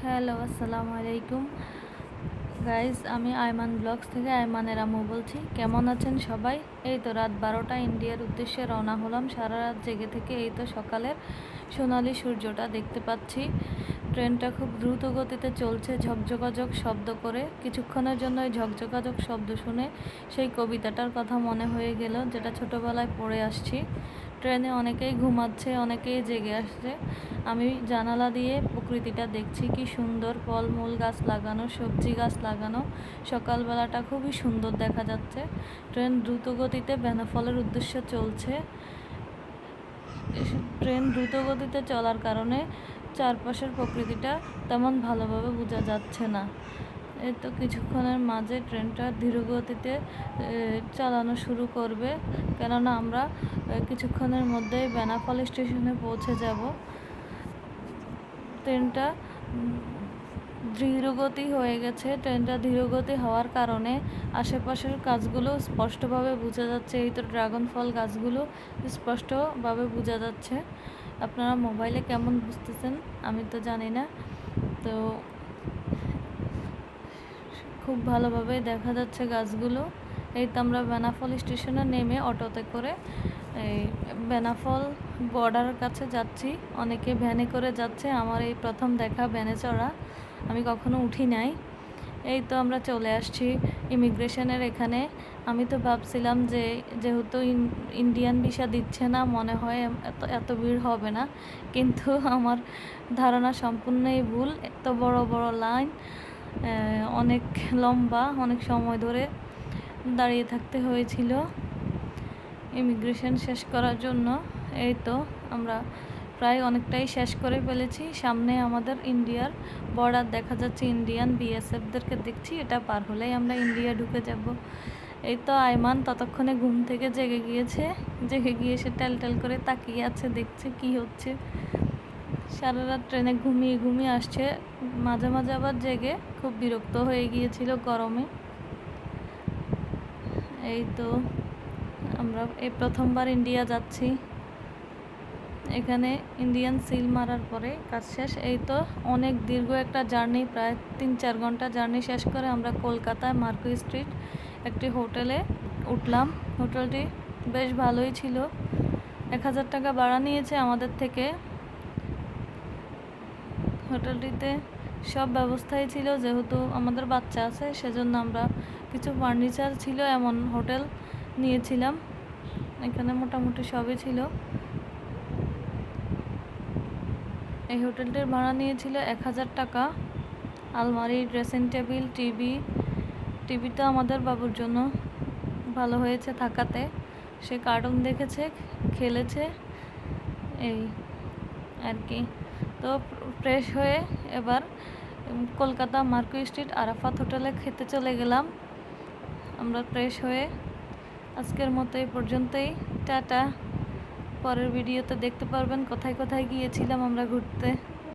Hello, আসসালামু আলাইকুম guys. আমি আয়মান ব্লগস থেকে আয়মানের আম্মু বলছি। কেমন আছেন সবাই? এই তো রাত 12টা ইন্ডিয়ার উদ্দেশ্যে রওনা হলাম। সারা রাত জেগে থেকে এই তো সকালের সোনালি সূর্যটা দেখতে পাচ্ছি। ট্রেনটা খুব দ্রুত গতিতে চলছে, ঝকঝকাঝক শব্দ করে। কিছুক্ষণের জন্য ওই ঝকঝকাঝক শব্দ শুনে সেই কবিতাটার কথা মনে হয়ে গেল, যেটা ছোটোবেলায় পড়ে আসছি। ট্রেনে অনেকেই ঘুমাচ্ছে, অনেকেই জেগে আসছে। আমি জানালা দিয়ে প্রকৃতিটা দেখছি, কি সুন্দর ফলমূল গাছ লাগানো, সবজি গাছ লাগানো। সকালবেলাটা খুবই সুন্দর দেখা যাচ্ছে। ট্রেন দ্রুত গতিতে বেনাপোলের উদ্দেশ্যে চলছে। ট্রেন দ্রুত গতিতে চলার কারণে চারপাশের প্রকৃতিটা তেমন ভালোভাবে বোঝা যাচ্ছে না। এই তো কিছুক্ষণের মাঝে ট্রেনটা ধীরগতিতে চালানো শুরু করবে, কেননা আমরা কিছুক্ষণের মধ্যেই বেনাপোল স্টেশনে পৌঁছে যাব। ট্রেনটা ধীরগতি হয়ে গেছে। ট্রেনটা ধীরগতি হওয়ার কারণে আশেপাশের গাছগুলো স্পষ্টভাবে বোঝা যাচ্ছে। এই তো ড্রাগন ফল গাছগুলো স্পষ্টভাবে বোঝা যাচ্ছে। আপনারা মোবাইলে কেমন বুঝতেছেন আমি তো জানি না, তো খুব ভালোভাবে দেখা যাচ্ছে গাছগুলো। এই তো আমরা বেনাপোল স্টেশনে নেমে অটোতে করে এই বেনাপোল বর্ডারের কাছে যাচ্ছি। অনেকে ভ্যানে করে যাচ্ছে, আমার এই প্রথম দেখা ভ্যানে চড়া, আমি কখনো উঠি নাই। এই তো আমরা চলে আসছি ইমিগ্রেশনের এখানে। আমি তো ভাবছিলাম যে যেহেতু ইন্ডিয়ান ভিসা দিচ্ছে না, মনে হয় এত ভিড় হবে না, কিন্তু আমার ধারণা সম্পূর্ণই ভুল। এত বড় বড় লাইন, অনেক লম্বা, অনেক সময় ধরে দাঁড়িয়ে থাকতে হয়েছিল ইমিগ্রেশন শেষ করার জন্য। এই তো আমরা প্রায় অনেকটাই শেষ করে ফেলেছি। সামনে আমাদের ইন্ডিয়ার বর্ডার দেখা যাচ্ছে, ইন্ডিয়ান বিএসএফদেরকে দেখছি। এটা পার হলেই আমরা ইন্ডিয়া ঢুকে যাব। এই তো আয়মান ততক্ষণে ঘুম থেকে জেগে গিয়েছে। জেগে গিয়ে সে টেল করে তাকিয়ে আছে, দেখছে কি হচ্ছে। সারা রাত ট্রেনে ঘুমিয়ে ঘুমিয়ে আসছে, মাঝে মাঝে আবার জেগে খুব বিরক্ত হয়ে গিয়েছিল গরমে। এই তো আমরা এই প্রথমবার ইন্ডিয়া যাচ্ছি। এখানে ইন্ডিয়ান সিল মারার পরে কাজ শেষ। এই তো অনেক দীর্ঘ একটা জার্নি, প্রায় 3-4 ঘন্টা জার্নি শেষ করে আমরা কলকাতায় মার্কুই স্ট্রিট একটি হোটেলে উঠলাম। হোটেলটি বেশ ভালোই ছিল। 1000 টাকা ভাড়া নিয়েছে আমাদের থেকে। হোটেলটিতে সব ব্যবস্থাই ছিল, যেহেতু আমাদের বাচ্চা আছে সেজন্য আমরা কিছু ফার্নিচার ছিল এমন হোটেল নিয়েছিলাম। এখানে মোটামুটি সবই ছিল। এই হোটেলটির ভাড়া নিয়েছিল 1000 টাকা। আলমারি, ড্রেসিং টেবিল, টিভি তো আমাদের বাবুর জন্য ভালো হয়েছে থাকাতে। সে কার্টুন দেখেছে, খেলেছে, এই আর কি। তো ফ্রেশ হয়ে এবার কলকাতা মার্কুই স্ট্রিট আরাফাত হোটেলে খেতে চলে গেলাম আমরা ফ্রেশ হয়ে। আজকের মতো এই পর্যন্তই, টাটা। পরের ভিডিওতে দেখতে পারবেন কোথায় কোথায় গিয়েছিলাম আমরা ঘুরতে।